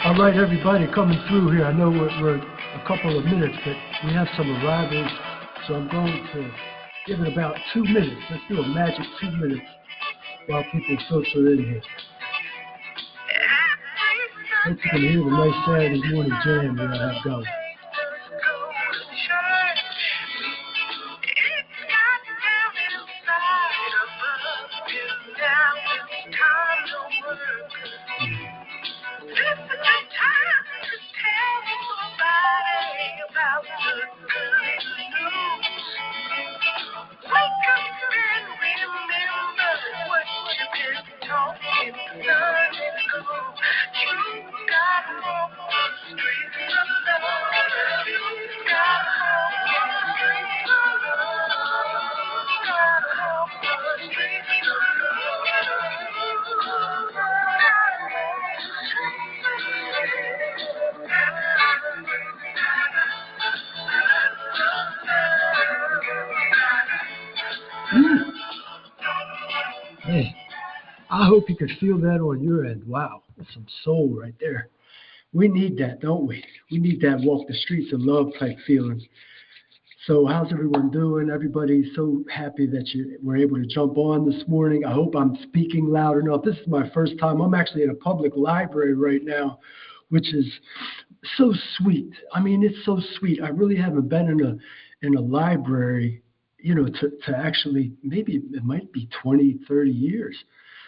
All right, everybody coming through here. I know we're a couple of minutes, but we have some arrivals, so I'm going to give it about 2 minutes. Let's do a magic 2 minutes while people filter in here. Hope you can hear the nice Saturday morning jam that I have going. Hey, I hope you could feel that on your end. Wow, that's some soul right there. We need that, don't we? We need that walk the streets of love type feeling. So how's everyone doing? Everybody's so happy that you were able to jump on this morning. I hope I'm speaking loud enough. This is my first time. I'm actually in a public library right now, which is so sweet. I mean, it's so sweet. I really haven't been in a library, to actually, maybe it might be 20, 30 years.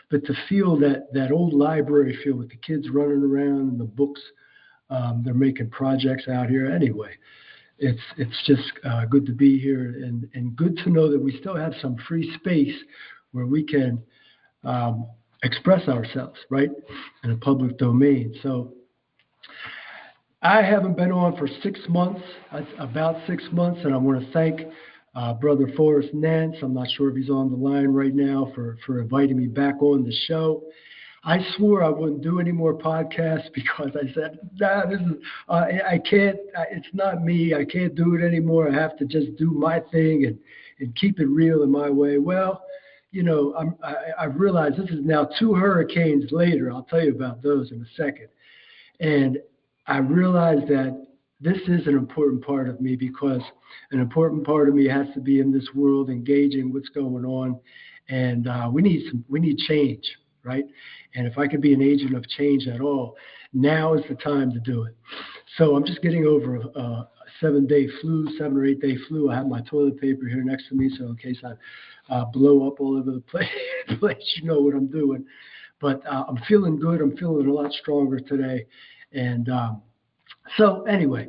But to feel that old library feel with the kids running around and the books, they're making projects out here. Anyway, it's just good to be here and good to know that we still have some free space where we can express ourselves, right, in a public domain. So I haven't been on for 6 months, about 6 months, and I want to thank Brother Forrest Nance. I'm not sure if he's on the line right now for inviting me back on the show. I swore I wouldn't do any more podcasts because I said, this is I can't. It's not me. I can't do it anymore. I have to just do my thing and keep it real in my way. Well, I realized this is now 2 hurricanes later. I'll tell you about those in a second. And I realized that this is an important part of me because an important part of me has to be in this world, engaging what's going on, and we need change, right? And if I could be an agent of change at all, now is the time to do it. So I'm just getting over a 7-day flu, 7 or 8 day flu. I have my toilet paper here next to me, so in case I blow up all over the place, you know what I'm doing. But I'm feeling good. I'm feeling a lot stronger today. And so anyway,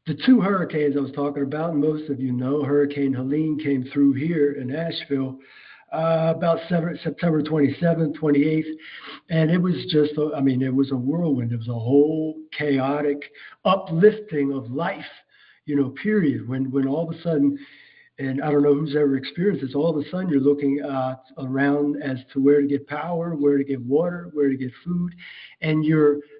the 2 hurricanes I was talking about, and most of you know, Hurricane Helene came through here in Asheville about September 27th, 28th, and it was just, it was a whirlwind. It was a whole chaotic uplifting of life, period. When all of a sudden, and I don't know who's ever experienced this, all of a sudden you're looking around as to where to get power, where to get water, where to get food, and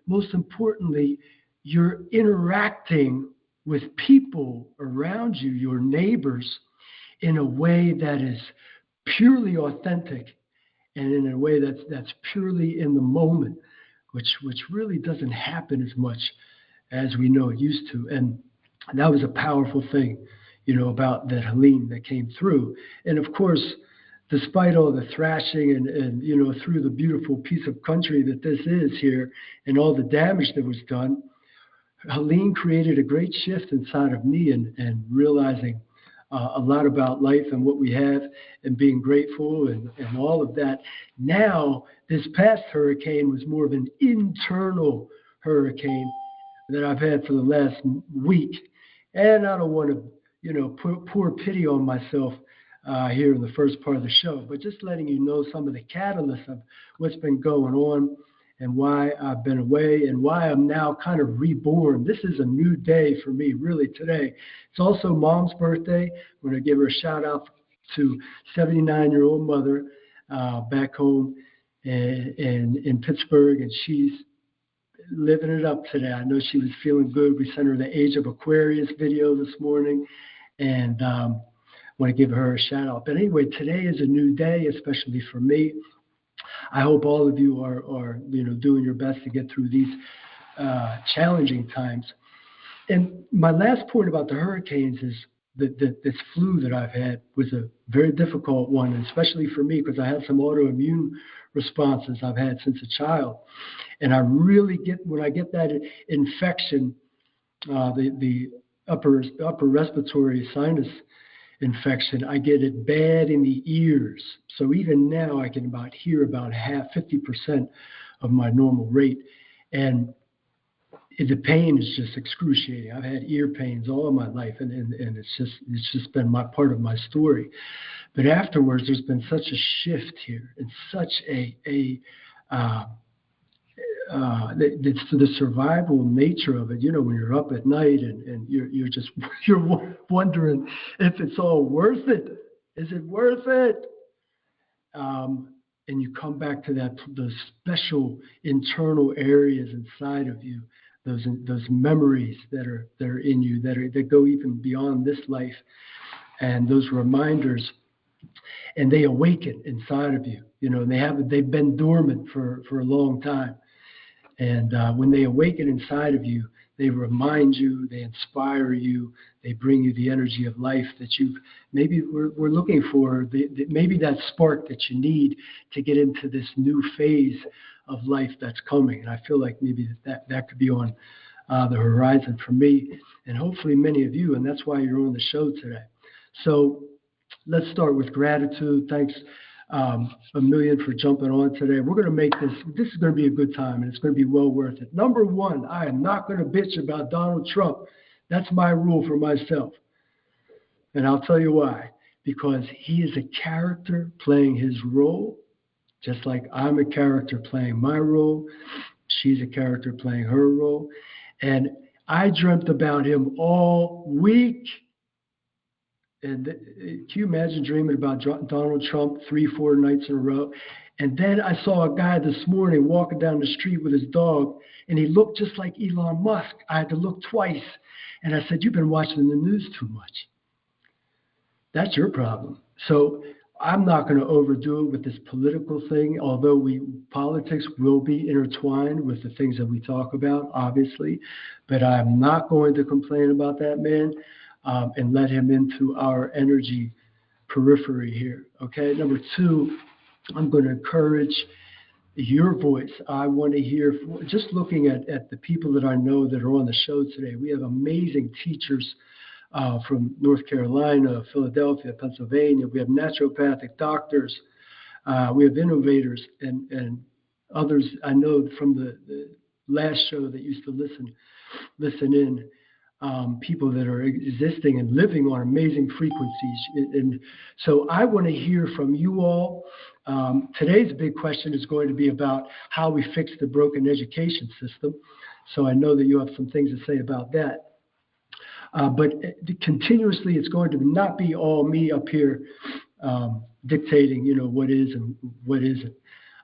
most importantly, you're interacting with people around you, your neighbors, in a way that is purely authentic and in a way that's purely in the moment, which really doesn't happen as much as we know it used to. And that was a powerful thing, about that Helene that came through. And of course, despite all the thrashing and through the beautiful piece of country that this is here and all the damage that was done, Helene created a great shift inside of me and realizing a lot about life and what we have and being grateful and all of that. Now, this past hurricane was more of an internal hurricane that I've had for the last week. And I don't want to, pour pity on myself here in the first part of the show, but just letting you know some of the catalysts of what's been going on and why I've been away and why I'm now kind of reborn. This is a new day for me, really, today. It's also Mom's birthday. I'm going to give her a shout out to 79-year-old mother back home in Pittsburgh, and she's living it up today. I know she was feeling good. We sent her the Age of Aquarius video this morning, and want to give her a shout out. But anyway, today is a new day, especially for me. I hope all of you are doing your best to get through these challenging times. And my last point about the hurricanes is that this flu that I've had was a very difficult one, especially for me because I had some autoimmune responses I've had since a child. And I really get, when I get that infection, the upper respiratory sinus infection, I get it bad in the ears. So even now I can hear about 50% of my normal rate. And the pain is just excruciating. I've had ear pains all of my life, and it's just been part of my story. But afterwards, there's been such a shift here, and such the survival nature of it. You know, when you're up at night and you're just you're wondering if it's all worth it. Is it worth it? And you come back to those special internal areas inside of you, those memories that are in you that go even beyond this life, and those reminders, and they awaken inside of you. You know, and they've been dormant for a long time, and when they awaken inside of you, they remind you, they inspire you, they bring you the energy of life that maybe we're looking for, maybe that spark that you need to get into this new phase of life that's coming. And I feel like maybe that could be on the horizon for me, and hopefully many of you, and that's why you're on the show today. So let's start with gratitude. Thanks a million for jumping on today. We're going to make this is going to be a good time, and it's going to be well worth it. Number one, I am not going to bitch about Donald Trump. That's my rule for myself. And I'll tell you why. Because he is a character playing his role, just like I'm a character playing my role. She's a character playing her role. And I dreamt about him all week. And can you imagine dreaming about Donald Trump 3-4 nights in a row? And then I saw a guy this morning walking down the street with his dog, and he looked just like Elon Musk. I had to look twice. And I said, you've been watching the news too much. That's your problem. So I'm not going to overdo it with this political thing, although politics will be intertwined with the things that we talk about, obviously. But I'm not going to complain about that man. And let him into our energy periphery here. Okay. Number two, I'm going to encourage your voice. I want to hear, just looking at the people that I know that are on the show today. We have amazing teachers from North Carolina, Philadelphia, Pennsylvania. We have naturopathic doctors. We have innovators and others I know from the last show that used to listen in. People that are existing and living on amazing frequencies. And so I want to hear from you all. Today's big question is going to be about how we fix the broken education system. So I know that you have some things to say about that. But continuously, it's going to not be all me up here dictating, what is and what isn't.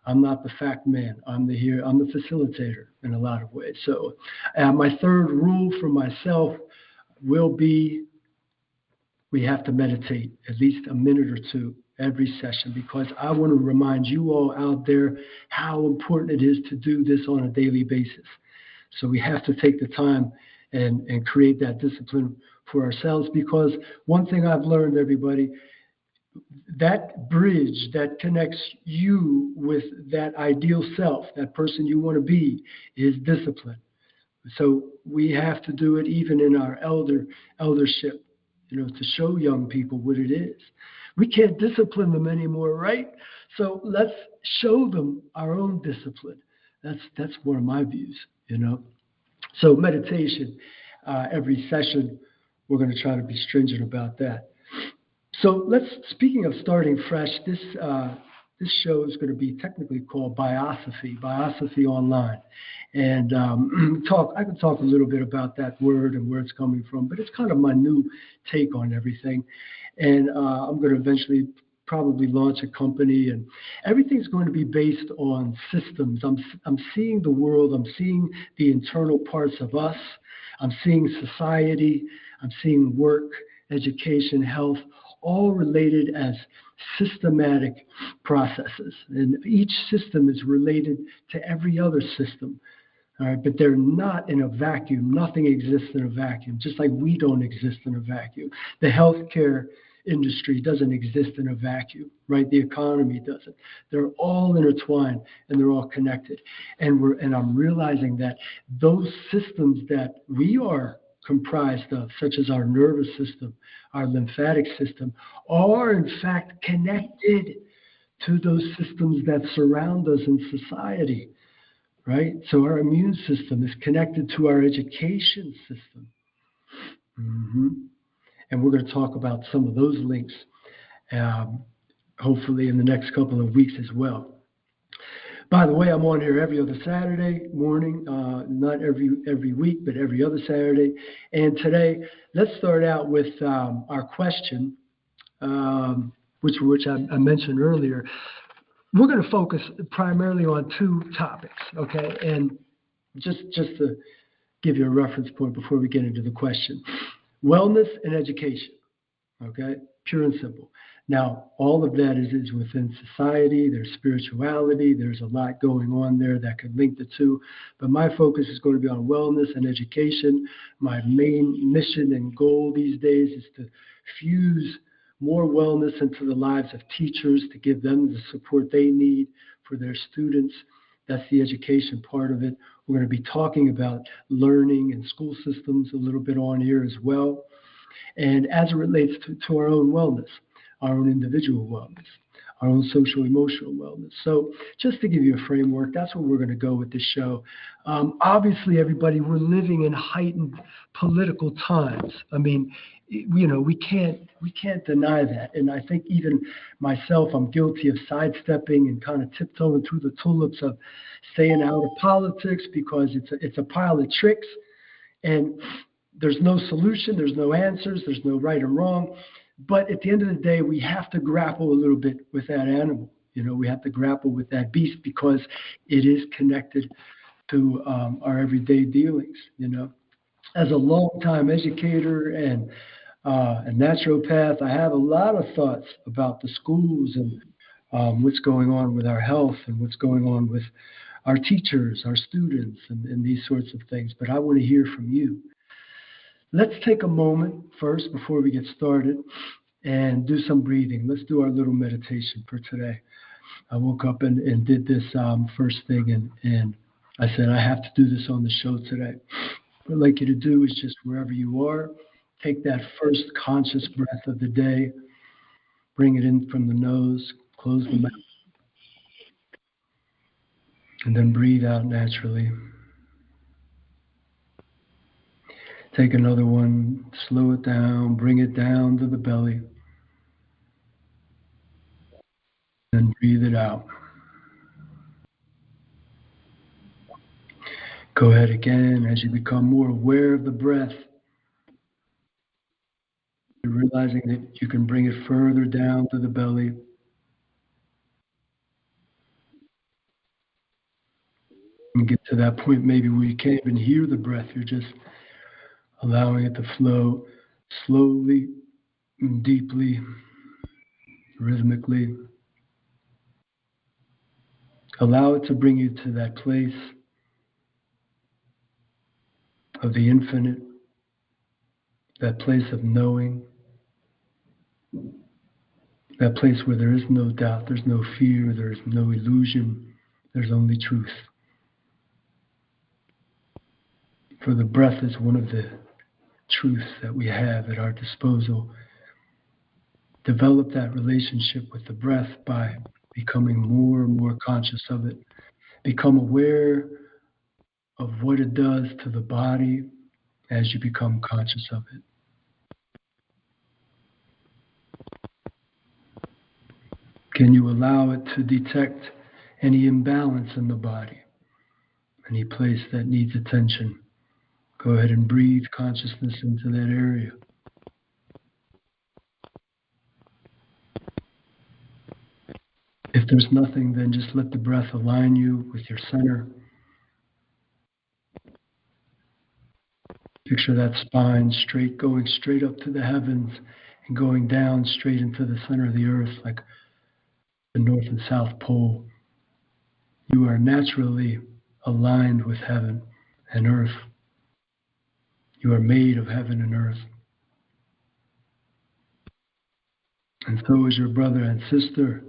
I'm not the fact man. I'm the facilitator in a lot of ways. So my third rule for myself will be we have to meditate at least a minute or two every session, because I want to remind you all out there how important it is to do this on a daily basis. So we have to take the time and create that discipline for ourselves, because one thing I've learned, everybody, that bridge that connects you with that ideal self, that person you want to be, is discipline. So we have to do it even in our eldership, to show young people what it is. We can't discipline them anymore, right? So let's show them our own discipline. That's one of my views, So meditation, every session, we're going to try to be stringent about that. So speaking of starting fresh, this show is going to be technically called Biosophy Online. And I can talk a little bit about that word and where it's coming from, but it's kind of my new take on everything. And I'm going to eventually probably launch a company, and everything's going to be based on systems. I'm seeing the world. I'm seeing the internal parts of us. I'm seeing society. I'm seeing work, education, health, all related as systematic processes. And each system is related to every other system. All right, but they're not in a vacuum. Nothing exists in a vacuum, just like we don't exist in a vacuum. The healthcare industry doesn't exist in a vacuum, right? The economy doesn't. They're all intertwined and they're all connected. And I'm realizing that those systems that we are comprised of, such as our nervous system, our lymphatic system, are in fact connected to those systems that surround us in society, right? So our immune system is connected to our education system. hmm And we're going to talk about some of those links, um, hopefully in the next couple of weeks as well. By the way, I'm on here every other Saturday morning, not every week, but every other Saturday. And today, let's start out with our question, which I mentioned earlier. We're going to focus primarily on two topics, okay? And just to give you a reference point before we get into the question. Wellness and education, okay? Pure and simple. Now, all of that is within society. There's spirituality. There's a lot going on there that could link the two. But my focus is going to be on wellness and education. My main mission and goal these days is to fuse more wellness into the lives of teachers, to give them the support they need for their students. That's the education part of it. We're going to be talking about learning and school systems a little bit on here as well. And as it relates to our own wellness, our own individual wellness, our own social emotional wellness. So just to give you a framework, that's where we're going to go with this show. Obviously, everybody, we're living in heightened political times. I mean, we can't deny that. And I think even myself, I'm guilty of sidestepping and kind of tiptoeing through the tulips of staying out of politics because it's a pile of tricks, and there's no solution, there's no answers, there's no right or wrong. But at the end of the day, we have to grapple a little bit with that animal. We have to grapple with that beast because it is connected to our everyday dealings. As a longtime educator and a naturopath, I have a lot of thoughts about the schools and what's going on with our health and what's going on with our teachers, our students, and these sorts of things. But I want to hear from you. Let's take a moment first before we get started and do some breathing. Let's do our little meditation for today. I woke up and did this first thing, and I said, I have to do this on the show today. What I'd like you to do is just wherever you are, take that first conscious breath of the day, bring it in from the nose, close the mouth, and then breathe out naturally. Take another one, slow it down, bring it down to the belly, then breathe it out. Go ahead again as you become more aware of the breath. You're realizing that you can bring it further down to the belly. And get to that point maybe where you can't even hear the breath. You're just allowing it to flow slowly and deeply, rhythmically. Allow it to bring you to that place of the infinite, that place of knowing, that place where there is no doubt, there's no fear, there's no illusion, there's only truth. For the breath is one of the truths that we have at our disposal. Develop that relationship with the breath by becoming more and more conscious of it. Become aware of what it does to the body as you become conscious of it. Can you allow it to detect any imbalance in the body, any place that needs attention? Go ahead and breathe consciousness into that area. If there's nothing, then just let the breath align you with your center. Picture that spine straight, going straight up to the heavens and going down straight into the center of the earth like the North and South Pole. You are naturally aligned with heaven and earth. You are made of heaven and earth. And so is your brother and sister.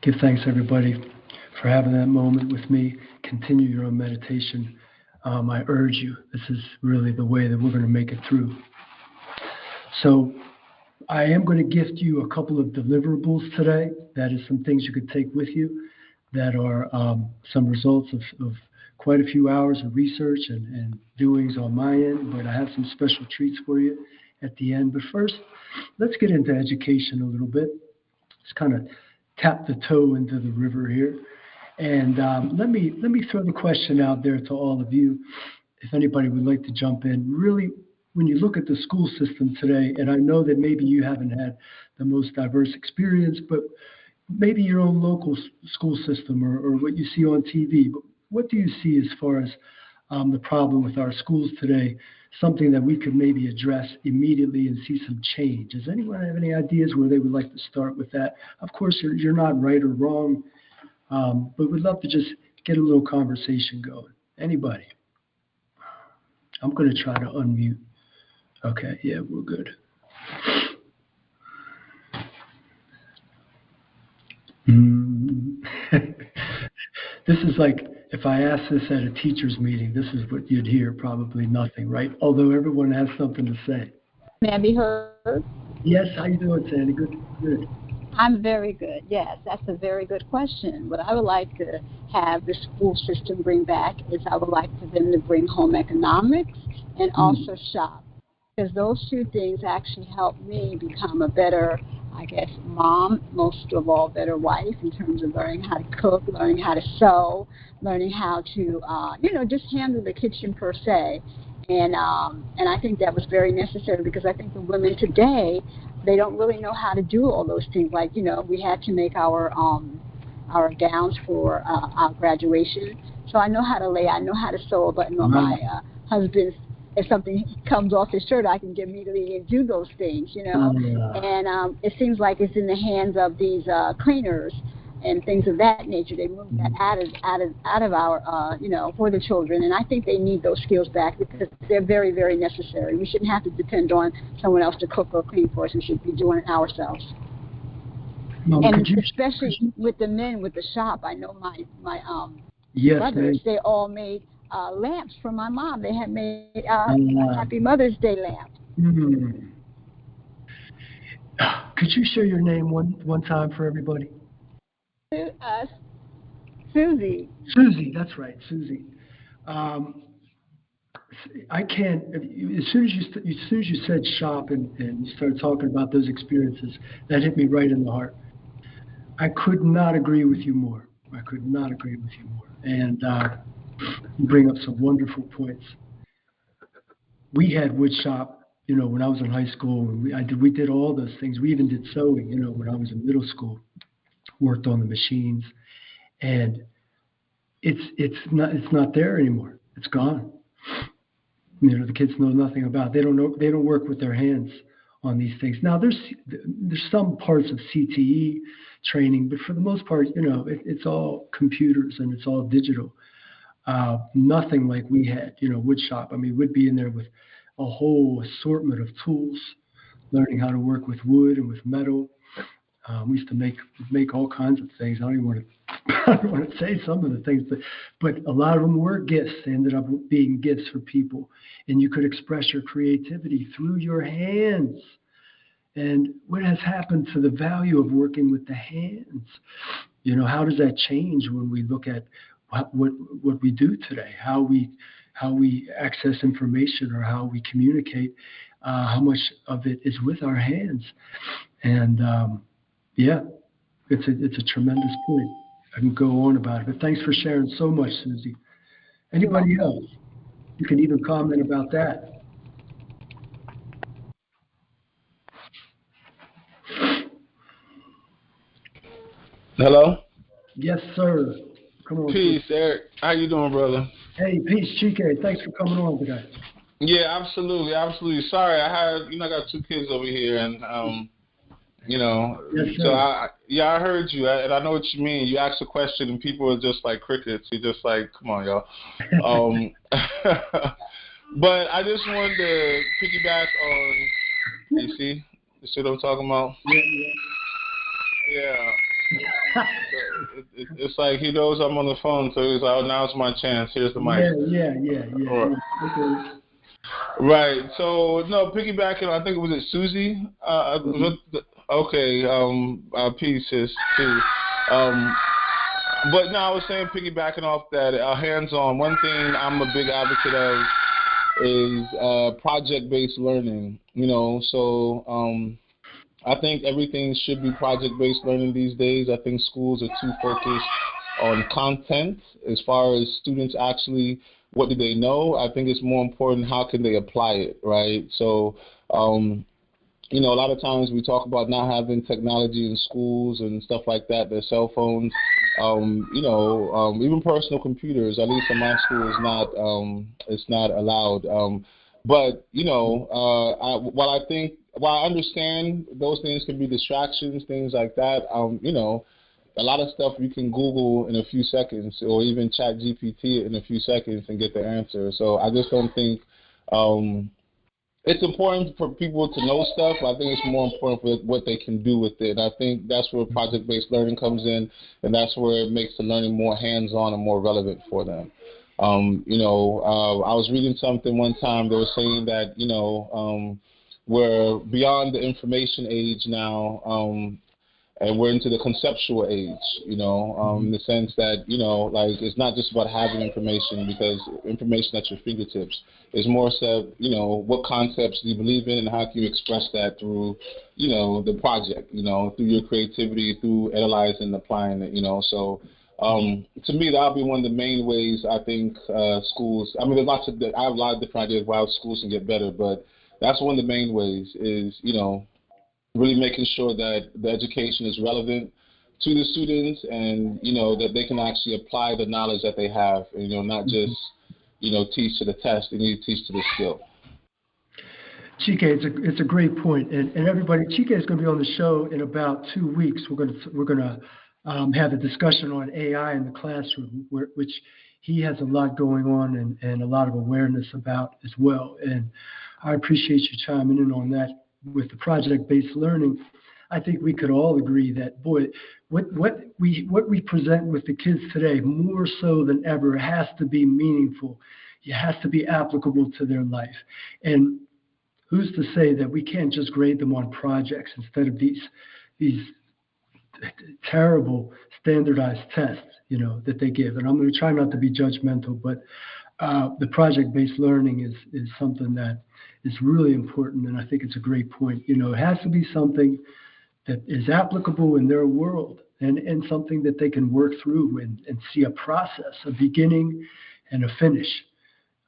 Give thanks, everybody, for having that moment with me. Continue your own meditation. I urge you, this is really the way that we're going to make it through. So I am going to gift you a couple of deliverables today. That is some things you could take with you that are some results of quite a few hours of research and doings on my end, but I have some special treats for you at the end. But first, let's get into education a little bit. Let's kind of tap the toe into the river here. And let me throw the question out there to all of you, if anybody would like to jump in. Really, when you look at the school system today, and I know that maybe you haven't had the most diverse experience, but maybe your own local school system or what you see on TV, but what do you see as far as the problem with our schools today, something that we could maybe address immediately and see some change? Does anyone have any ideas where they would like to start with that? Of course, you're not right or wrong, but we'd love to just get a little conversation going. Anybody? I'm going to try to unmute. Okay, yeah, we're good. This is like, if I asked this at a teacher's meeting, this is what you'd hear, probably nothing, right? Although everyone has something to say. May I be heard? Yes, how you doing, Sandy? Good. I'm very good, yes. That's a very good question. What I would like to have the school system bring back is I would like for them to bring home economics and also shop. Because those two things actually help me become a better, I guess, mom, most of all, better wife in terms of learning how to cook, learning how to sew, learning how to, just handle the kitchen per se. And I think that was very necessary because I think the women today, they don't really know how to do all those things. Like, we had to make our gowns for our graduation. So I know how to lay, I know how to sew a button on my husband's. If something comes off his shirt, I can get immediately and do those things, And it seems like it's in the hands of these cleaners and things of that nature. They move that out of our, for the children. And I think they need those skills back because they're very, very necessary. We shouldn't have to depend on someone else to cook or clean for us. We should be doing it ourselves. And especially with the men with the shop, I know my brothers, they all made lamps for my mom. They had made Happy Mother's Day lamp. Could you share your name one time for everybody? Susie. Susie, that's right, Susie. I can't. As soon as you said shop and you started talking about those experiences, that hit me right in the heart. I could not agree with you more. And you bring up some wonderful points. We had wood shop, when I was in high school. We did all those things. We even did sewing, when I was in middle school. Worked on the machines, and it's not there anymore. It's gone. The kids know nothing about it. They don't work with their hands on these things. Now there's some parts of CTE training, but for the most part, it's all computers and it's all digital. Nothing like we had, wood shop. I mean, we'd be in there with a whole assortment of tools, learning how to work with wood and with metal. We used to make all kinds of things. I don't want to say some of the things, but a lot of them were gifts. They ended up being gifts for people, and you could express your creativity through your hands. And what has happened to the value of working with the hands? How does that change when we look at what we do today, how we access information or how we communicate, how much of it is with our hands? And it's a tremendous point. I can go on about it, but thanks for sharing so much, Susie. Anybody else? You can even comment about that. Hello? Yes, sir. Come on. Peace, Eric. How you doing, brother? Hey, peace, Chike. Thanks for coming on today. Yeah, absolutely. Sorry, I got 2 kids over here, and You know, Yes, so sir. I heard you, and I know what you mean. You asked a question, and people are just like crickets. You're just like, come on, y'all. Um, but I just wanted to piggyback on. You see, you see what I'm talking about? Yeah, Yeah. It's like he knows I'm on the phone, so he's like, oh, now's my chance. Here's the mic. yeah. Okay. Right. So no, piggybacking. I think it was Susie. Mhm. Okay. Pieces too. Um, but no, I was saying piggybacking off that, hands-on. One thing I'm a big advocate of is project-based learning. So I think everything should be project-based learning these days. I think schools are too focused on content as far as students actually, what do they know? I think it's more important how can they apply it, right? So, a lot of times we talk about not having technology in schools and stuff like that, their cell phones, even personal computers, at least in my school, is it's not allowed. But, while I understand those things can be distractions, things like that, a lot of stuff you can Google in a few seconds or even chat GPT in a few seconds and get the answer. So I just don't think, it's important for people to know stuff. I think it's more important for what they can do with it. And I think that's where project-based learning comes in, and that's where it makes the learning more hands-on and more relevant for them. I was reading something one time. They were saying that we're beyond the information age now. And we're into the conceptual age, in the sense that, like it's not just about having information, because information at your fingertips is more so, what concepts do you believe in and how can you express that through, the project, through your creativity, through analyzing and applying it, So to me, that'll be one of the main ways I think schools, I mean, I have a lot of different ideas why schools can get better, but that's one of the main ways is, really making sure that the education is relevant to the students, and that they can actually apply the knowledge that they have, and not just teach to the test. They need to teach to the skill. Chike, it's a great point, and everybody, Chike is going to be on the show in about 2 weeks. We're going to have a discussion on AI in the classroom, which he has a lot going on and a lot of awareness about as well. And I appreciate you chiming in on that with the project-based learning. I think we could all agree that, boy, what we present with the kids today, more so than ever, has to be meaningful. It has to be applicable to their life. And who's to say that we can't just grade them on projects instead of these terrible standardized tests, that they give? And I'm going to try not to be judgmental, but the project-based learning is something that is really important, and I think it's a great point. It has to be something that is applicable in their world, and something that they can work through and see a process, a beginning and a finish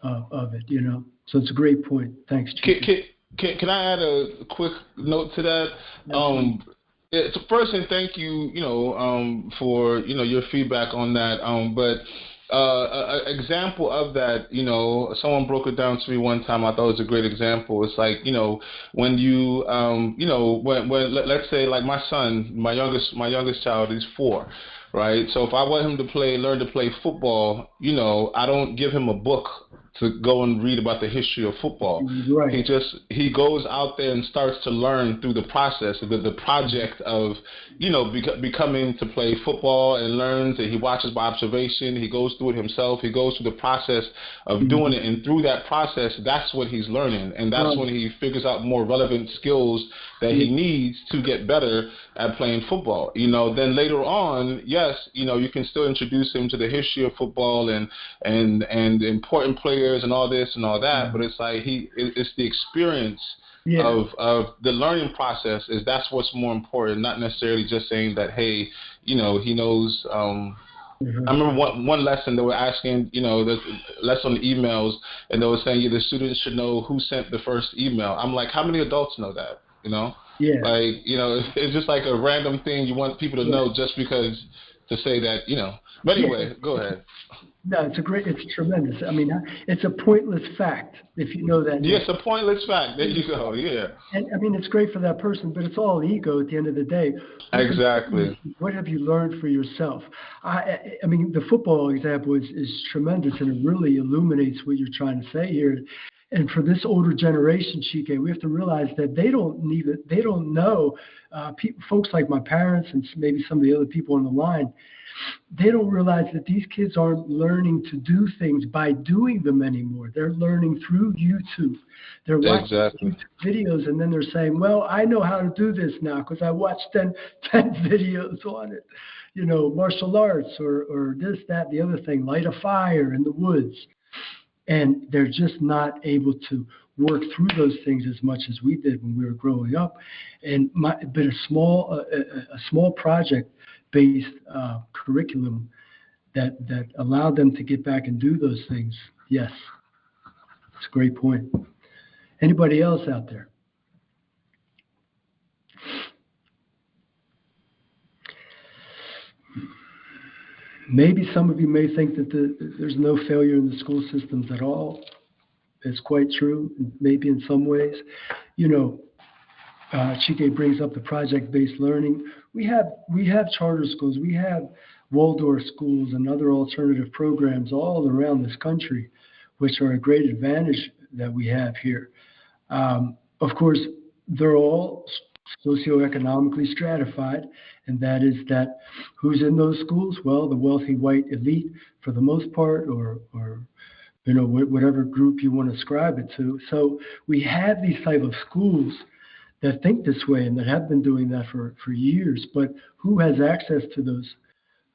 of it. So it's a great point. Thanks, Can, Chief. can I add a quick note to that? Absolutely. So first, and thank you, for your feedback on that. But an example of that, someone broke it down to me one time. I thought it was a great example. It's like, when you, let's say, like my son, my youngest child is 4, right? So if I want him to learn to play football, I don't give him a book to go and read about the history of football. Right. He goes out there and starts to learn through the process, the project of becoming to play football, and learns, and he watches by observation. He goes through it himself. He goes through the process of doing it, and through that process, that's what he's learning, and that's when he figures out more relevant skills that he needs to get better at playing football. Then later on, yes, you can still introduce him to the history of football and important players and all this and all that, but it's like it's the experience of the learning process, that's what's more important, not necessarily just saying that, hey, he knows. I remember one lesson they were asking, the lesson on emails, and they were saying the students should know who sent the first email. I'm like, how many adults know that? Yeah. Like, it's just like a random thing you want people to know just because to say that, But anyway, Yeah. go ahead. No, it's tremendous. I mean, it's a pointless fact if you know that. Yes, a pointless fact. There you go. Yeah. And I mean, it's great for that person, but it's all ego at the end of the day. What's important Exactly. is what have you learned for yourself? I mean, the football example is tremendous, and it really illuminates what you're trying to say here. And for this older generation, Chike, we have to realize that they don't know. Folks like my parents and maybe some of the other people on the line, they don't realize that these kids aren't learning to do things by doing them anymore. They're learning through YouTube. They're watching Exactly. YouTube videos, and then they're saying, well, I know how to do this now because I watched 10 videos on it. Martial arts or this, that, the other thing, light a fire in the woods. And they're just not able to work through those things as much as we did when we were growing up. But a small project-based curriculum that allowed them to get back and do those things. Yes, it's a great point. Anybody else out there? Maybe some of you may think that there's no failure in the school systems at all. It's quite true, maybe in some ways. Chike brings up the project-based learning. We have charter schools, we have Waldorf schools and other alternative programs all around this country, which are a great advantage that we have here. Of course, they're all socioeconomically stratified, and that is that who's in those schools? Well, the wealthy white elite for the most part, or whatever group you want to ascribe it to. So we have these type of schools that think this way and that have been doing that for years, but who has access to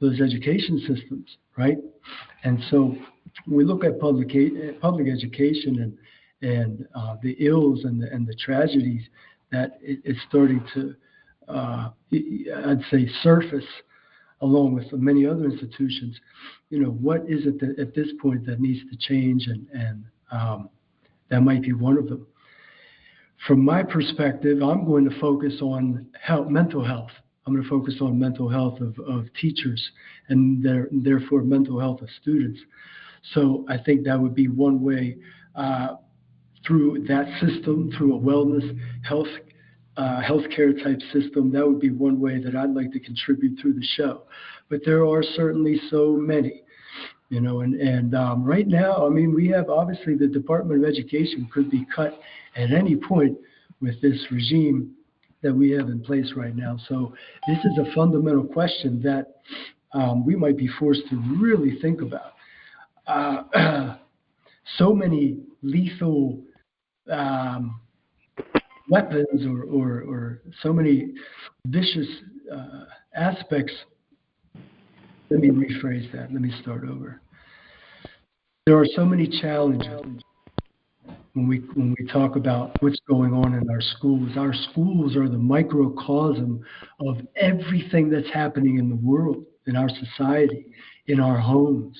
those education systems, right? And so when we look at public education and the ills and the tragedies that is starting to, I'd say, surface along with many other institutions, what is it that at this point that needs to change, and that might be one of them. From my perspective, I'm going to focus on mental health. I'm going to focus on mental health of teachers and therefore mental health of students. So I think that would be one way through that system, through a wellness healthcare type system. That would be one way that I'd like to contribute through the show. But there are certainly so many. And right now, I mean, we have obviously the Department of Education could be cut at any point with this regime that we have in place right now. So this is a fundamental question that we might be forced to really think about. So many lethal weapons or so many vicious aspects. Let me rephrase that. Let me start over. There are so many challenges when we talk about what's going on in our schools. Our schools are the microcosm of everything that's happening in the world, in our society, in our homes,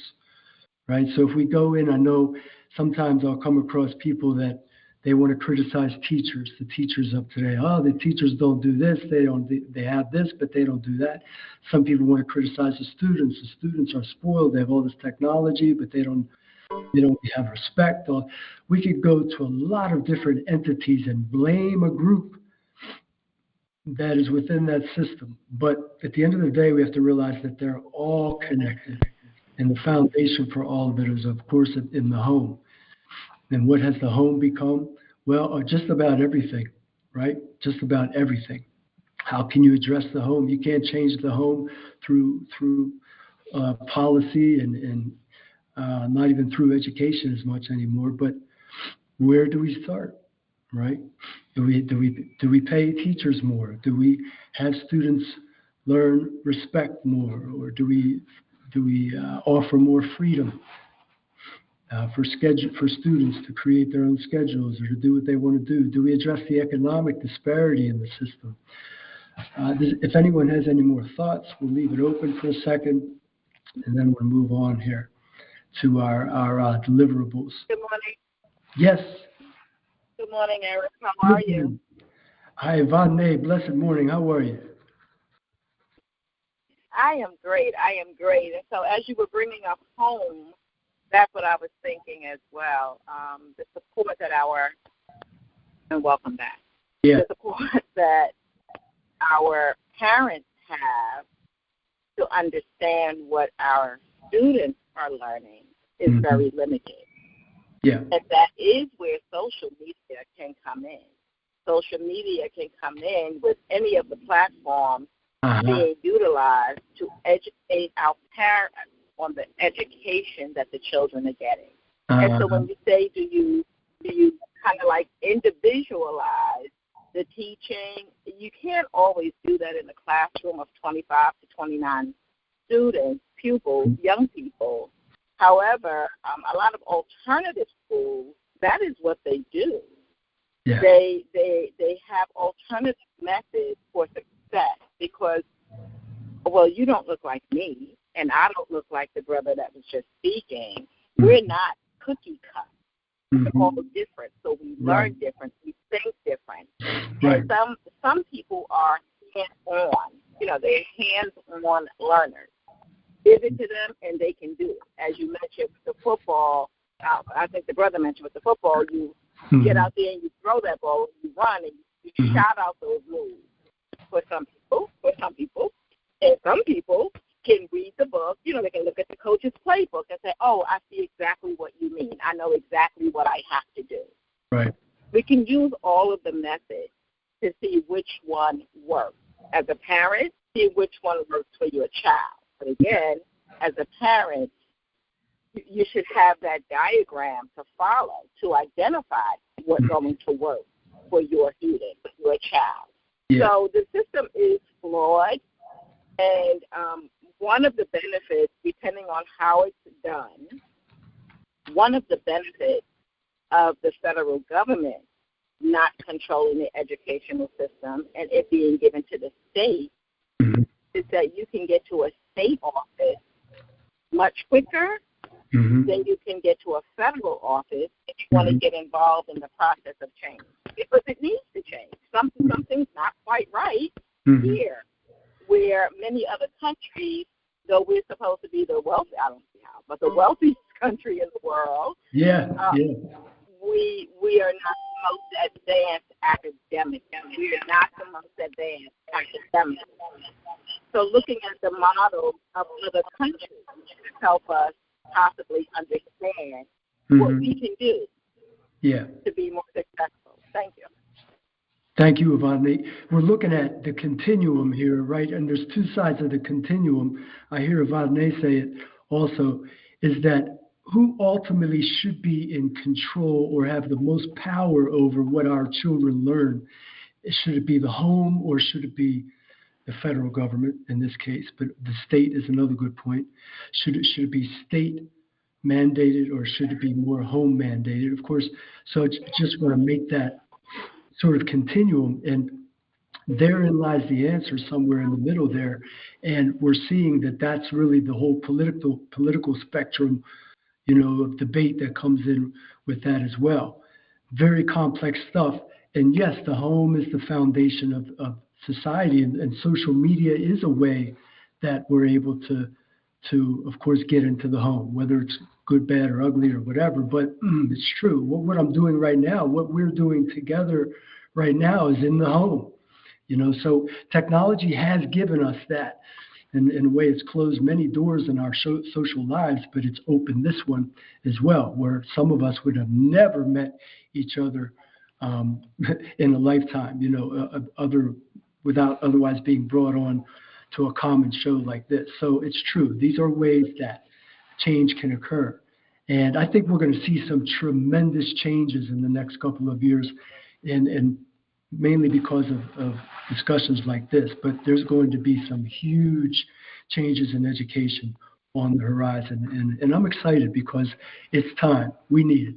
right? So if we go in, I know sometimes I'll come across people that they want to criticize teachers. The teachers of today, the teachers don't do this. They have this, but they don't do that. Some people want to criticize the students. The students are spoiled. They have all this technology, but they don't have respect. We could go to a lot of different entities and blame a group that is within that system. But at the end of the day, we have to realize that they're all connected. And the foundation for all of it is, of course, in the home. And what has the home become? Well, just about everything, right? Just about everything. How can you address the home? You can't change the home through policy and not even through education as much anymore. But where do we start, right? Do we pay teachers more? Do we have students learn respect more, or do we offer more freedom for students to create their own schedules or to do what they want to do? Do we address the economic disparity in the system? If anyone has any more thoughts, we'll leave it open for a second, and then we'll move on here to our deliverables. Good morning. Yes. Good morning, Eric. How are you? Hi, Yvonne. Blessed morning. How are you? I am great. And so as you were bringing up home, that's what I was thinking as well. The support that and welcome back. Yeah. The support that our parents have to understand what our students are learning is very limited. Yeah. And that is where social media can come in. Social media can come in with any of the platforms being utilized to educate our parents on the education that the children are getting. And so when you say, do you kind of like individualize the teaching, you can't always do that in a classroom of 25 to 29 students, pupils, young people. However, a lot of alternative schools, that is what they do. Yeah. They have alternative methods for success because, well, you don't look like me, and I don't look like the brother that was just speaking. We're not cookie cut. We're all different, so we learn different, we think different. Right. And some people are hands-on. They're hands-on learners. Give it to them, and they can do it. As you mentioned with the football, I think the brother mentioned with the football, you get out there and you throw that ball, you run, and you shout out those moves. For some people, and some people can read the book. They can look at the coach's playbook and say, oh, I see exactly what you mean. I know exactly what I have to do. Right. We can use all of the methods to see which one works. As a parent, see which one works for your child. But again, as a parent, you should have that diagram to follow to identify what's going to work for your student, for your child. Yeah. So the system is flawed, and one of the benefits, depending on how it's done, one of the benefits of the federal government not controlling the educational system and it being given to the state is that you can get to a state office much quicker than you can get to a federal office if you want to get involved in the process of change. Because it needs to change. Something's not quite right here, where many other countries, though we're supposed to be the wealthy, I don't see how, but the wealthiest country in the world, we are not the most advanced academic. We are not the most advanced academic. So looking at the model of other countries should help us possibly understand what we can do to be more successful. Thank you. Thank you, Yvonne. We're looking at the continuum here, right? And there's two sides of the continuum. I hear Yvonne say it also, is that who ultimately should be in control or have the most power over what our children learn? Should it be the home or should it be the federal government in this case? But the state is another good point. Should it be state mandated or should it be more home mandated? Of course, so it's just want to make that sort of continuum, and therein lies the answer somewhere in the middle there. And we're seeing that that's really the whole political spectrum, of debate that comes in with that as well. Very complex stuff. And yes, the home is the foundation of society, and social media is a way that we're able to, of course, get into the home, whether it's good, bad, or ugly, or whatever. But it's true. What I'm doing right now, what we're doing together right now is in the home. So technology has given us that. And in a way, it's closed many doors in our social lives, but it's opened this one as well, where some of us would have never met each other in a lifetime, without otherwise being brought on to a common show like this. So it's true. These are ways that change can occur. And I think we're going to see some tremendous changes in the next couple of years, and mainly because of discussions like this. But there's going to be some huge changes in education on the horizon. And I'm excited because it's time. We need it.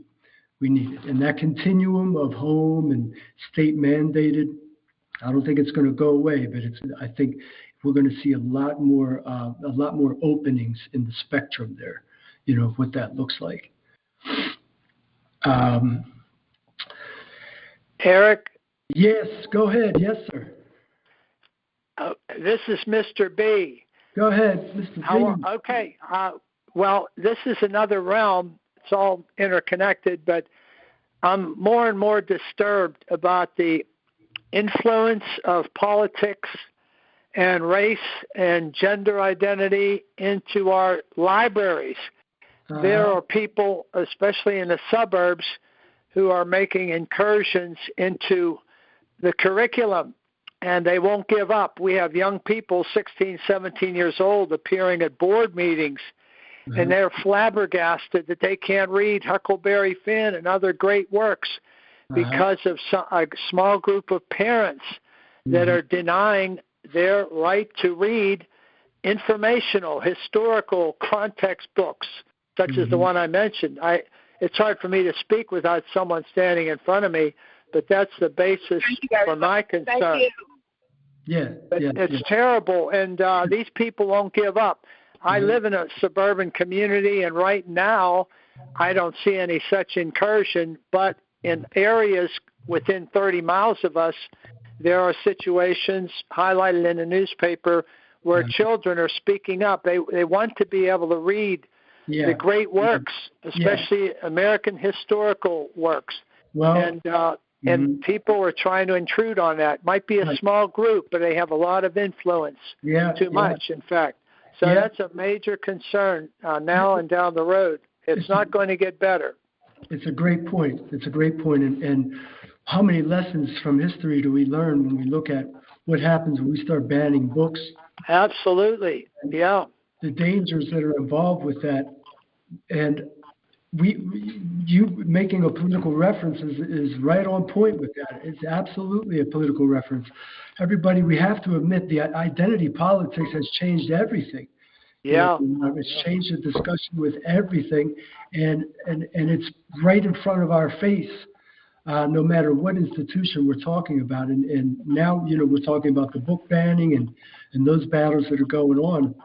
We need it. And that continuum of home and state mandated, I don't think it's going to go away, but I think we're going to see a lot more openings in the spectrum there, of what that looks like. Eric? Yes, go ahead. Yes, sir. This is Mr. B. Go ahead, Mr. James. Okay. Well, this is another realm. It's all interconnected, but I'm more and more disturbed about the influence of politics and race and gender identity into our libraries. There are people, especially in the suburbs, who are making incursions into the curriculum, and they won't give up. We have young people, 16, 17 years old, appearing at board meetings, and they're flabbergasted that they can't read Huckleberry Finn and other great works because of a small group of parents that are denying their right to read informational, historical context books, such as the one I mentioned. It's hard for me to speak without someone standing in front of me, but that's the basis for my concern. Thank you. It's terrible, and these people won't give up. I live in a suburban community, and right now I don't see any such incursion, but in areas within 30 miles of us, there are situations highlighted in the newspaper where children are speaking up. They want to be able to read the great works, especially American historical works. Well, and people are trying to intrude on that. Might be a small group, but they have a lot of influence. Too much, in fact. So that's a major concern now and down the road. It's not going to get better. It's a great point. And how many lessons from history do we learn when we look at what happens when we start banning books? Absolutely, yeah. The dangers that are involved with that. And you making a political reference is right on point with that. It's absolutely a political reference. Everybody, we have to admit the identity politics has changed everything. Yeah. It's changed the discussion with everything, and it's right in front of our face, no matter what institution we're talking about. And now, we're talking about the book banning and those battles that are going on.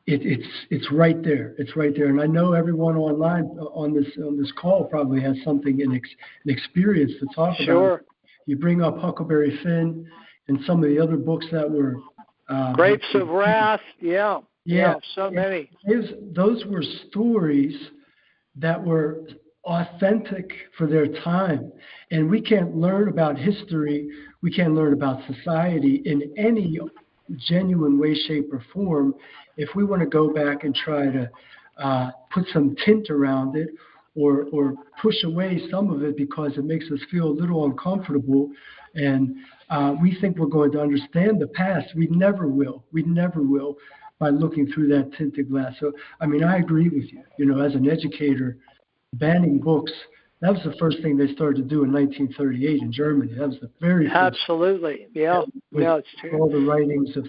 It's right there. It's right there. And I know everyone online on this call probably has something, an experience to talk about. Sure. You bring up Huckleberry Finn and some of the other books that were Grapes of Wrath. Yeah, so many. Those were stories that were authentic for their time. And we can't learn about history, we can't learn about society in any genuine way, shape, or form if we want to go back and try to put some tint around it or push away some of it because it makes us feel a little uncomfortable. And we think we're going to understand the past. We never will. We never will by looking through that tinted glass. So, I agree with you. As an educator, banning books, that was the first thing they started to do in 1938 in Germany. That was the very first. Absolutely. Yeah. Yeah, it's true. All the writings of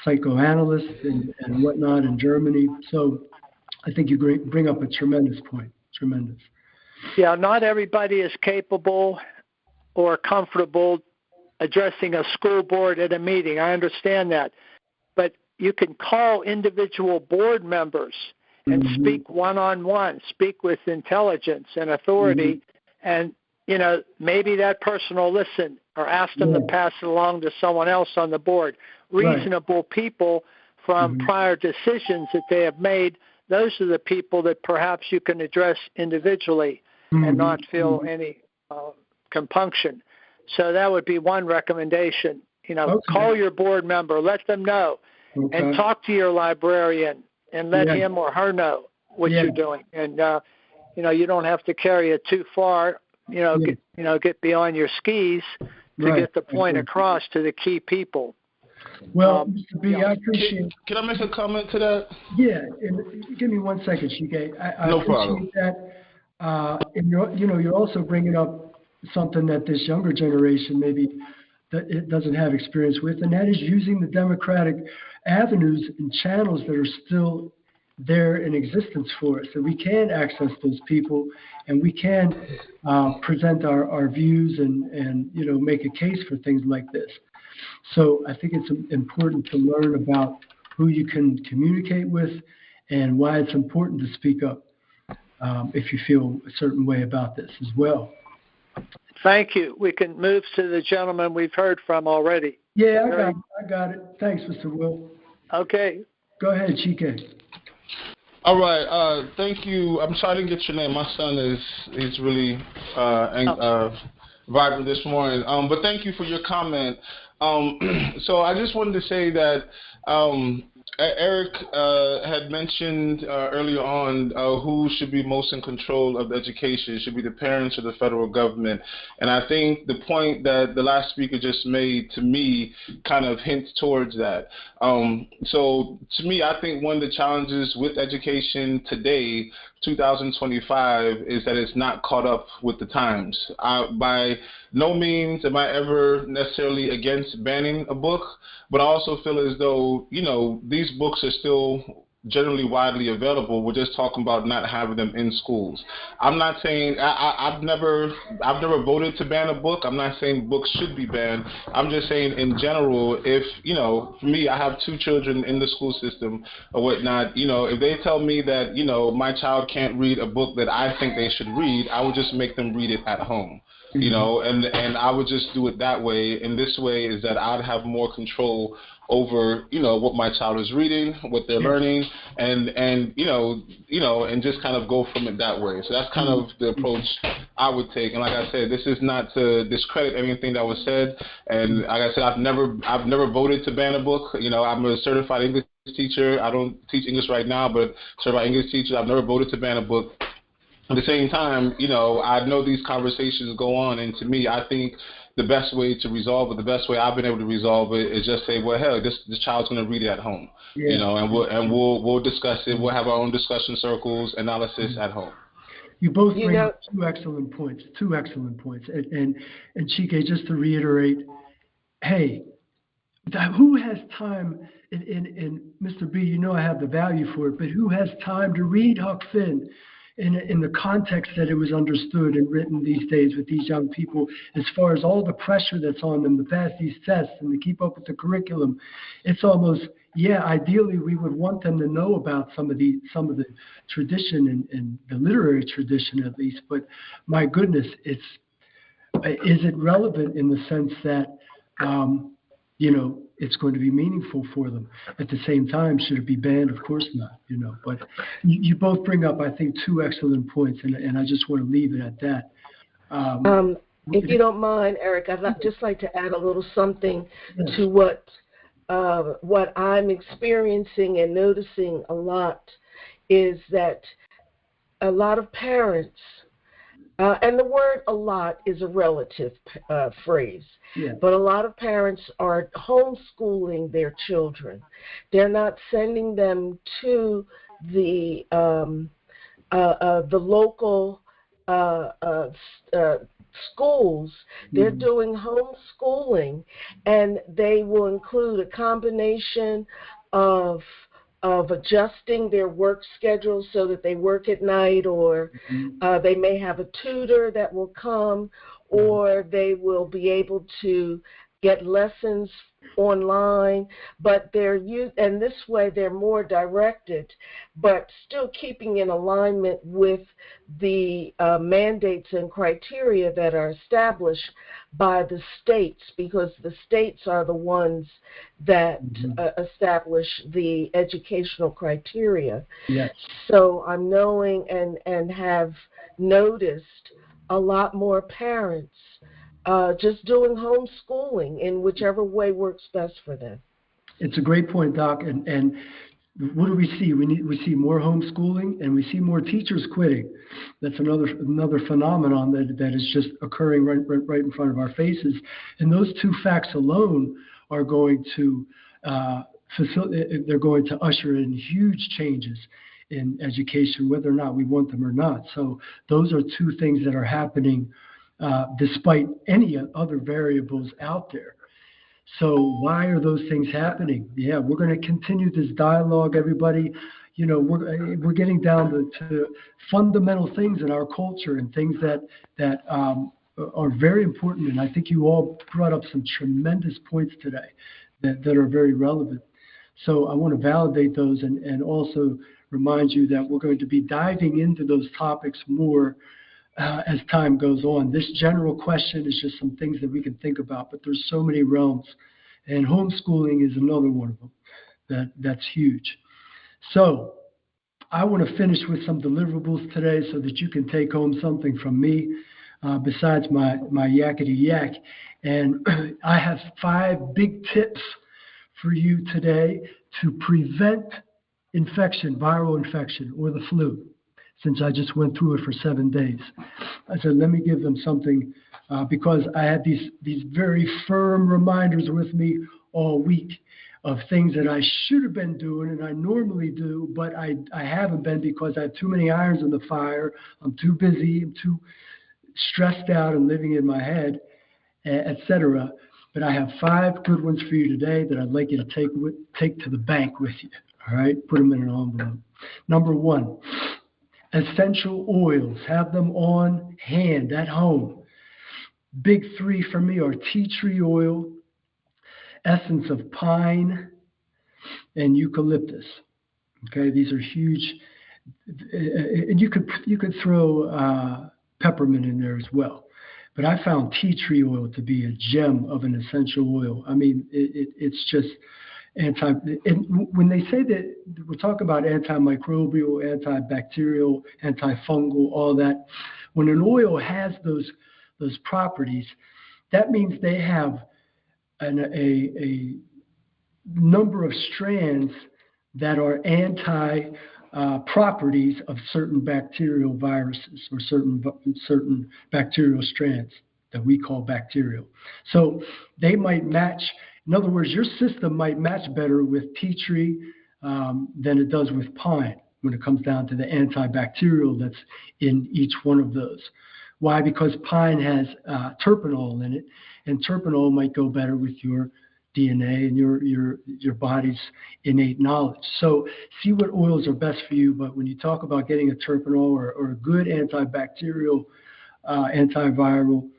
psychoanalysts and whatnot in Germany. So I think you bring up a tremendous point. Tremendous. Yeah, not everybody is capable or comfortable addressing a school board at a meeting. I understand that. But you can call individual board members and speak one-on-one, speak with intelligence and authority, and, maybe that person will listen or ask them to pass it along to someone else on the board. Reasonable people from prior decisions that they have made, those are the people that perhaps you can address individually and not feel any compunction. So that would be one recommendation. Call your board member, let them know, and talk to your librarian and let him or her know what you're doing. And you don't have to carry it too far. Get beyond your skis to get the point across to the key people. Well, Mr. B, I appreciate. Can I make a comment to that? Yeah, and give me 1 second, Shige. I no appreciate problem. That. And you're also bringing up something that this younger generation maybe that it doesn't have experience with, and that is using the democratic avenues and channels that are still there in existence for us. And we can access those people, and we can present our views and make a case for things like this. So I think it's important to learn about who you can communicate with and why it's important to speak up if you feel a certain way about this as well. Thank you. We can move to the gentleman we've heard from already. Yeah, I got it. Thanks, Mr. Will. Okay. Go ahead, Chike. All right. Thank you. I'm trying to get your name. My son is really vibrant this morning. But thank you for your comment. So I just wanted to say that Eric had mentioned earlier on who should be most in control of the education. It should be the parents or the federal government. And I think the point that the last speaker just made to me kind of hints towards that. So to me, I think one of the challenges with education today, 2025, is that it's not caught up with the times. By no means am I ever necessarily against banning a book, but I also feel as though, these books are still generally widely available. We're just talking about not having them in schools. I'm not saying I've never voted to ban a book. I'm not saying books should be banned. I'm just saying in general, if for me, I have two children in the school system or whatnot. If they tell me that my child can't read a book that I think they should read, I would just make them read it at home. And I would just do it that way. And this way is that I'd have more control over, what my child is reading, what they're learning, and just kind of go from it that way. So that's kind of the approach I would take. And like I said, this is not to discredit anything that was said. And like I said, I've never voted to ban a book. I'm a certified English teacher. I don't teach English right now, but certified English teacher. I've never voted to ban a book. At the same time, I know these conversations go on, and to me, I think the best way to resolve it, the best way I've been able to resolve it, is just say, well, hell, this child's going to read it at home, and we'll discuss it. We'll have our own discussion circles, analysis at home. You both bring up two excellent points. And Chike, just to reiterate, hey, who has time? And Mr. B, I have the value for it, but who has time to read Huck Finn in the context that it was understood and written these days with these young people, as far as all the pressure that's on them to pass these tests and to keep up with the curriculum? It's almost, ideally we would want them to know about some of the tradition and the literary tradition at least, but my goodness, is it relevant in the sense that it's going to be meaningful for them? At the same time, should it be banned? Of course not, but you both bring up, I think, two excellent points, and I just want to leave it at that. If you don't mind, Eric, I'd just like to add a little something to what I'm experiencing and noticing a lot, is that a lot of parents, and the word "a lot" is a relative phrase, but a lot of parents are homeschooling their children. They're not sending them to the local schools. They're doing homeschooling, and they will include a combination of adjusting their work schedule so that they work at night, or they may have a tutor that will come, or they will be able to get lessons online, but and this way they're more directed, but still keeping in alignment with the mandates and criteria that are established by the states, because the states are the ones that establish the educational criteria. Yes. So I'm knowing and have noticed a lot more parents just doing homeschooling in whichever way works best for them. It's a great point, Doc. And what do we see? We see more homeschooling, and we see more teachers quitting. That's another phenomenon that is just occurring right in front of our faces. And those two facts alone are going to they're going to usher in huge changes in education, whether or not we want them or not. So those are two things that are happening despite any other variables out there. So why are those things happening? Yeah, we're going to continue this dialogue, everybody. We're getting down to fundamental things in our culture and things that are very important. And I think you all brought up some tremendous points today that are very relevant. So I want to validate those and also remind you that we're going to be diving into those topics more as time goes on. This general question is just some things that we can think about, but there's so many realms And homeschooling is another one of them. That's huge. So I want to finish with some deliverables today so that you can take home something from me besides my yakety yak. And I have 5 big tips for you today to prevent infection, viral infection, or the flu, since I just went through it for 7 days. I said, let me give them something because I had these very firm reminders with me all week of things that I should have been doing and I normally do, but I haven't been because I have too many irons in the fire. I'm too busy. I'm too stressed out and living in my head, etc. But I have 5 good ones for you today that I'd like you to take to the bank with you. All right, put them in an envelope. Number 1, essential oils. Have them on hand at home. Big 3 for me are tea tree oil, essence of pine, and eucalyptus. Okay, these are huge. And you could throw peppermint in there as well. But I found tea tree oil to be a gem of an essential oil. I mean, it's just and when they say that, we're talking about antimicrobial, antibacterial, antifungal, all that. When an oil has those properties, that means they have a number of strands that are properties of certain bacterial viruses or certain bacterial strands that we call bacterial. So they might match. In other words, your system might match better with tea tree than it does with pine when it comes down to the antibacterial that's in each one of those. Why? Because pine has terpenol in it, and terpenol might go better with your DNA and your body's innate knowledge. So see what oils are best for you. But when you talk about getting a terpenol or a good antibacterial, antiviral,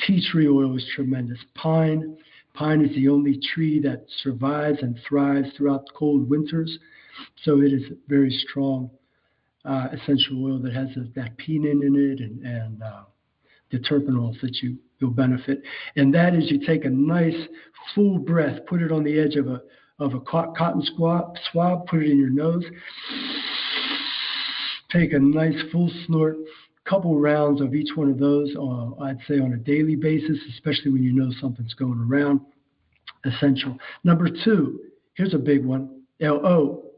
tea tree oil is tremendous. Pine is the only tree that survives and thrives throughout the cold winters. So it is very strong essential oil that has that pinene in it and the terpenols that you'll benefit. And that is, you take a nice full breath, put it on the edge of a cotton swab, put it in your nose, take a nice full snort, couple rounds of each one of those, I'd say on a daily basis, especially when you know something's going around. Essential. Number 2, here's a big one.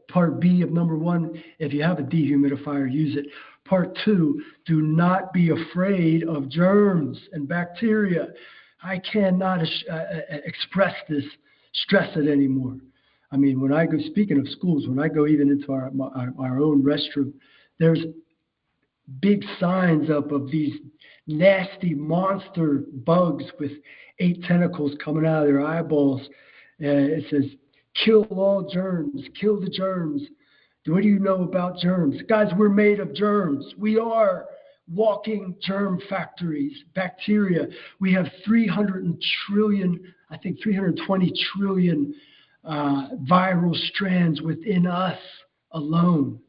Part B of number 1, if you have a dehumidifier, use it. Part 2, do not be afraid of germs and bacteria. I cannot stress it anymore. I mean, when I go, speaking of schools, when I go even into our own restroom, there's big signs up of these nasty monster bugs with 8 tentacles coming out of their eyeballs. It says, kill all germs, kill the germs. What do you know about germs? Guys, we're made of germs. We are walking germ factories, bacteria. We have 320 trillion viral strands within us alone.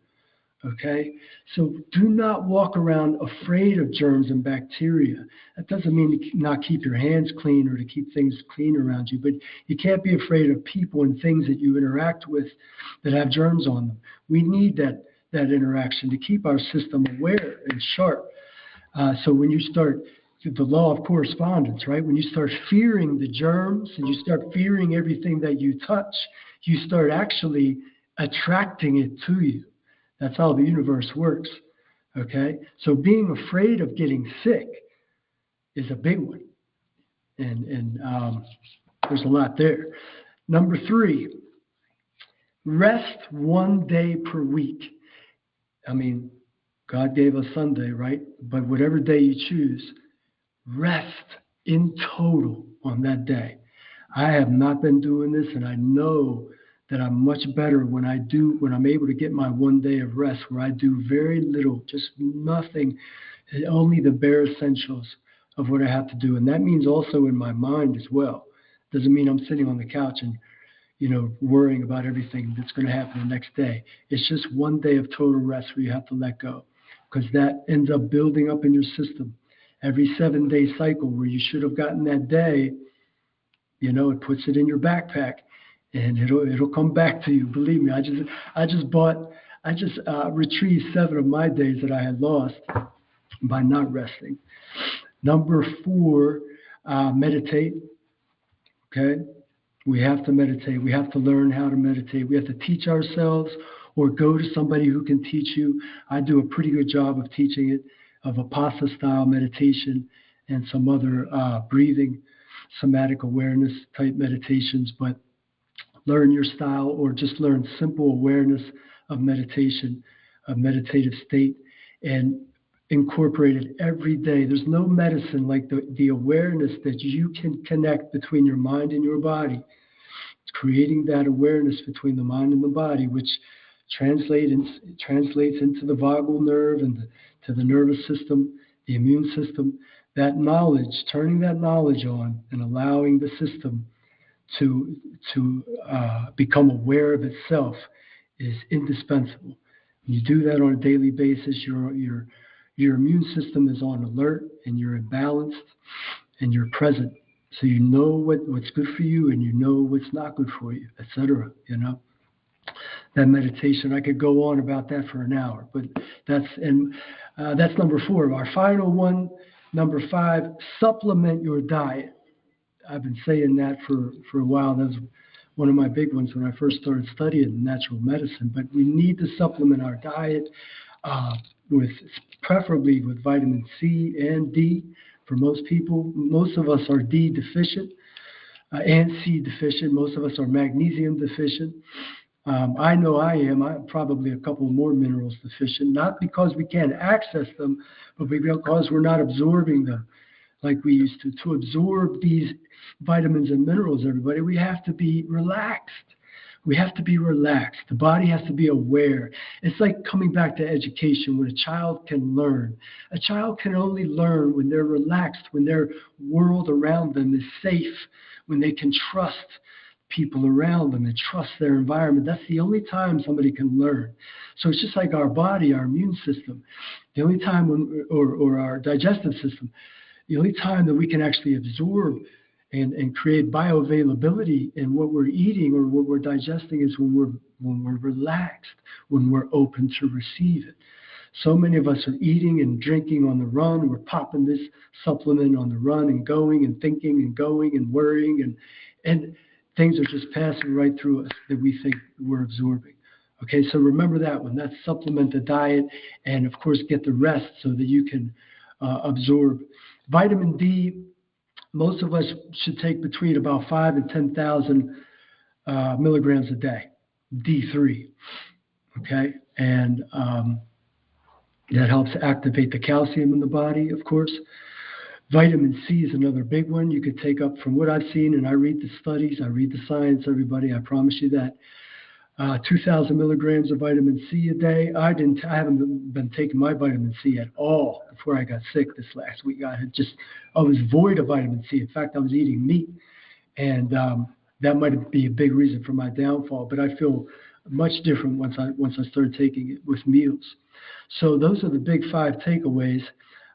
Okay, so do not walk around afraid of germs and bacteria. That doesn't mean to not keep your hands clean or to keep things clean around you, but you can't be afraid of people and things that you interact with that have germs on them. We need that interaction to keep our system aware and sharp. So when you start the law of correspondence, right? When you start fearing the germs and you start fearing everything that you touch, you start actually attracting it to you. That's how the universe works, okay? So being afraid of getting sick is a big one, and there's a lot there. Number 3, rest 1 day per week. I mean, God gave us Sunday, right? But whatever day you choose, rest in total on that day. I have not been doing this, and I know that I'm much better when I'm able to get my 1 day of rest where I do very little, just nothing, only the bare essentials of what I have to do. And that means also in my mind as well. Doesn't mean I'm sitting on the couch and, worrying about everything that's going to happen the next day. It's just 1 day of total rest where you have to let go, because that ends up building up in your system. Every 7-day cycle where you should have gotten that day, It puts it in your backpack, and it'll come back to you. Believe me, I just retrieved 7 of my days that I had lost by not resting. Number 4, meditate. Okay, we have to meditate. We have to learn how to meditate. We have to teach ourselves or go to somebody who can teach you. I do a pretty good job of teaching it, of Vipassana style meditation and some other breathing, somatic awareness type meditations, but learn your style or just learn simple awareness of meditation, of meditative state, and incorporate it every day. There's no medicine like the awareness that you can connect between your mind and your body. It's creating that awareness between the mind and the body, which translates into the vagal nerve and to the nervous system, the immune system. That knowledge, turning that knowledge on and allowing the system to become aware of itself is indispensable. When you do that on a daily basis, your immune system is on alert and you're balanced and you're present. So you know what's good for you and you know what's not good for you, etc. That meditation, I could go on about that for an hour, but that's number 4. Our final one, number 5, supplement your diet. I've been saying that for a while. That's one of my big ones when I first started studying natural medicine. But we need to supplement our diet preferably with vitamin C and D. For most people, most of us are D deficient and C deficient. Most of us are magnesium deficient. I know I am. I'm probably a couple more minerals deficient, not because we can't access them, but because we're not absorbing them like we used to. To absorb these vitamins and minerals, everybody, we have to be relaxed. We have to be relaxed. The body has to be aware. It's like coming back to education when a child can learn. A child can only learn when they're relaxed, when their world around them is safe, when they can trust people around them and trust their environment. That's the only time somebody can learn. So it's just like our body, our immune system. The only time or our digestive system, the only time that we can actually absorb and create bioavailability in what we're eating or what we're digesting is when we're relaxed, when we're open to receive it. So many of us are eating and drinking on the run. We're popping this supplement on the run and going and thinking and going and worrying and things are just passing right through us that we think we're absorbing. Okay, so remember that one. That's supplement the diet and, of course, get the rest so that you can absorb. Vitamin D, most of us should take between about 5 and 10,000 milligrams a day, D3, okay? And that helps activate the calcium in the body, of course. Vitamin C is another big one you could take up from what I've seen, and I read the studies, I read the science, everybody, I promise you that. 2,000 milligrams of vitamin C a day. I haven't been taking my vitamin C at all before I got sick this last week. I was void of vitamin C. In fact, I was eating meat, and that might be a big reason for my downfall. But I feel much different once I started taking it with meals. So those are the big 5 takeaways.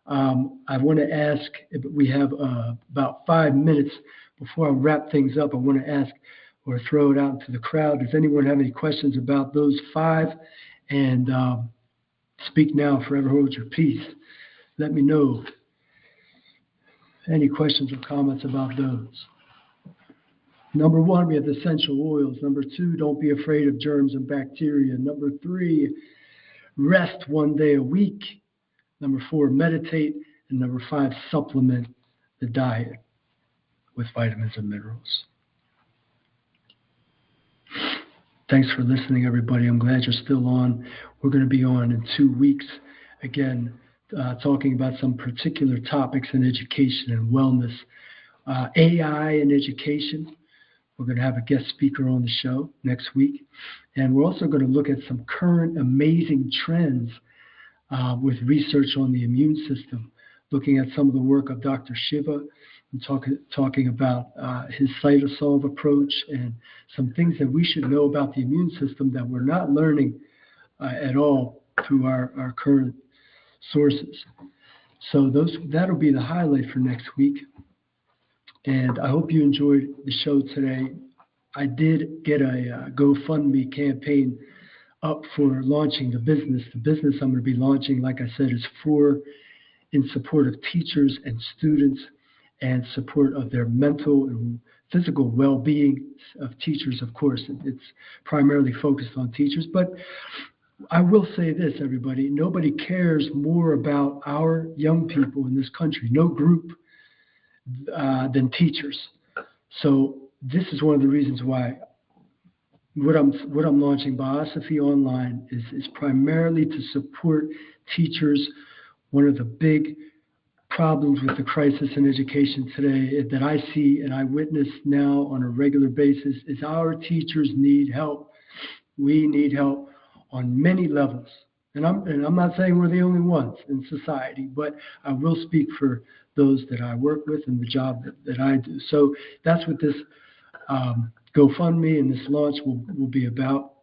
I want to ask. We have about 5 minutes before I wrap things up. I want to ask, or throw it out into the crowd. Does anyone have any questions about those 5? And speak now, forever hold your peace. Let me know. Any questions or comments about those? Number 1, we have essential oils. Number 2, don't be afraid of germs and bacteria. Number 3, rest 1 day a week. Number 4, meditate. And number 5, supplement the diet with vitamins and minerals. Thanks for listening, everybody. I'm glad you're still on. We're going to be on in 2 weeks, again, talking about some particular topics in education and wellness. AI and education. We're going to have a guest speaker on the show next week. And we're also going to look at some current amazing trends with research on the immune system, looking at some of the work of Dr. Shiva, and talking about his cytosolve approach and some things that we should know about the immune system that we're not learning at all through our current sources. So that'll be the highlight for next week. And I hope you enjoyed the show today. I did get a GoFundMe campaign up for launching the business. The business I'm going to be launching, like I said, is in support of teachers and students and support of their mental and physical well-being of teachers. Of course, it's primarily focused on teachers, but I will say this, everybody, nobody cares more about our young people in this country, no group, than teachers. So this is one of the reasons why what I'm launching, Biosophy Online, is primarily to support teachers. One of the big problems with the crisis in education today that I see and I witness now on a regular basis is our teachers need help. We need help on many levels. And I'm not saying we're the only ones in society, but I will speak for those that I work with and the job that I do. So that's what this GoFundMe and this launch will be about.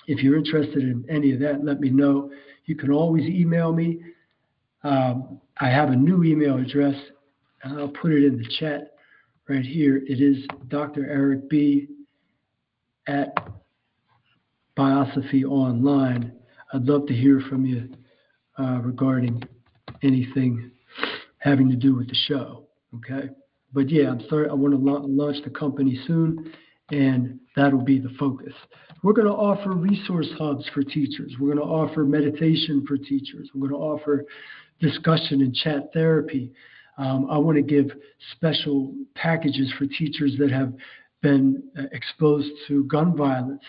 If you're interested in any of that, let me know. You can always email me. I have a new email address, and I'll put it in the chat right here. It is Dr. Eric B. at Biosophy Online. I'd love to hear from you regarding anything having to do with the show. Okay, but yeah, I want to launch the company soon, and that'll be the focus. We're going to offer resource hubs for teachers. We're going to offer meditation for teachers. We're going to offer discussion and chat therapy. I want to give special packages for teachers that have been exposed to gun violence,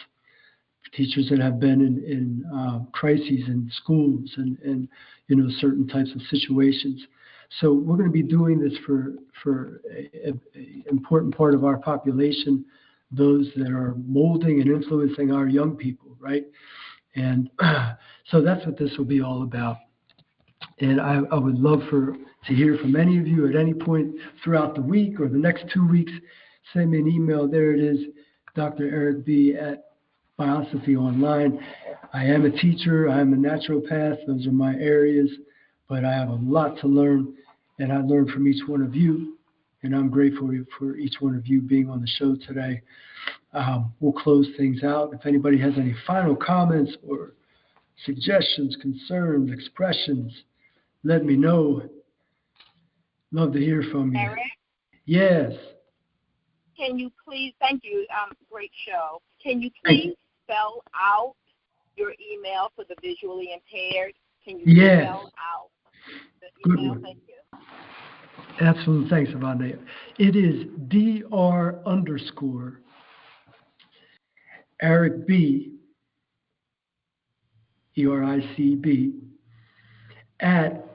teachers that have been in crises in schools and certain types of situations. So we're going to be doing this for an important part of our population, those that are molding and influencing our young people, right? And so that's what this will be all about. And I would love to hear from any of you at any point throughout the week or the next 2 weeks. Send me an email. There it is, Dr. Eric B. at Biosophy Online. I am a teacher. I am a naturopath. Those are my areas. But I have a lot to learn, and I learn from each one of you. And I'm grateful for each one of you being on the show today. We'll close things out. If anybody has any final comments or suggestions, concerns, expressions, let me know. Love to hear from you. Eric? Yes. Can you please, thank you, great show. Can you please spell out your email for the visually impaired? Can you spell out the email? Thank you. Absolutely. Thanks, Avanda. It is Dr. Eric B, ERICB, at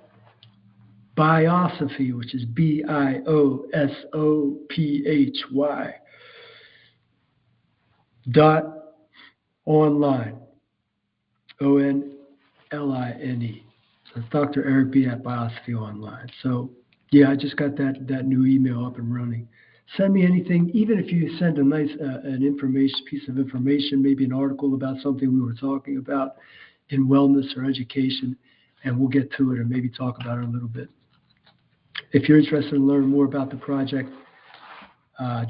Biosophy, which is BIOSOPHY, .online, ONLINE. So it's Dr. Eric B at Biosophy Online. So yeah, I just got that new email up and running. Send me anything, even if you send a nice piece of information, maybe an article about something we were talking about in wellness or education, and we'll get to it and maybe talk about it a little bit. If you're interested in learning more about the project,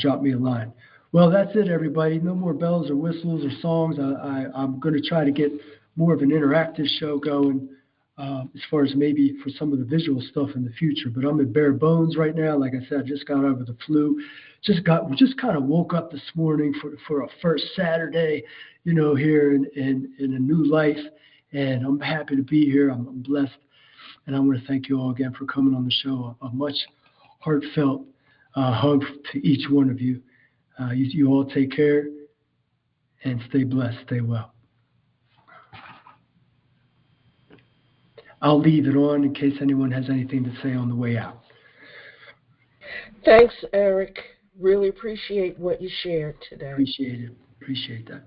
drop me a line. Well, that's it, everybody. No more bells or whistles or songs. I'm going to try to get more of an interactive show going as far as maybe for some of the visual stuff in the future. But I'm at bare bones right now. Like I said, I just got over the flu. Just kind of woke up this morning for a first Saturday, here in a new life. And I'm happy to be here. I'm blessed. And I want to thank you all again for coming on the show. A much heartfelt hug to each one of you. You all take care and stay blessed. Stay well. I'll leave it on in case anyone has anything to say on the way out. Thanks, Eric. Really appreciate what you shared today. Appreciate it. Appreciate that.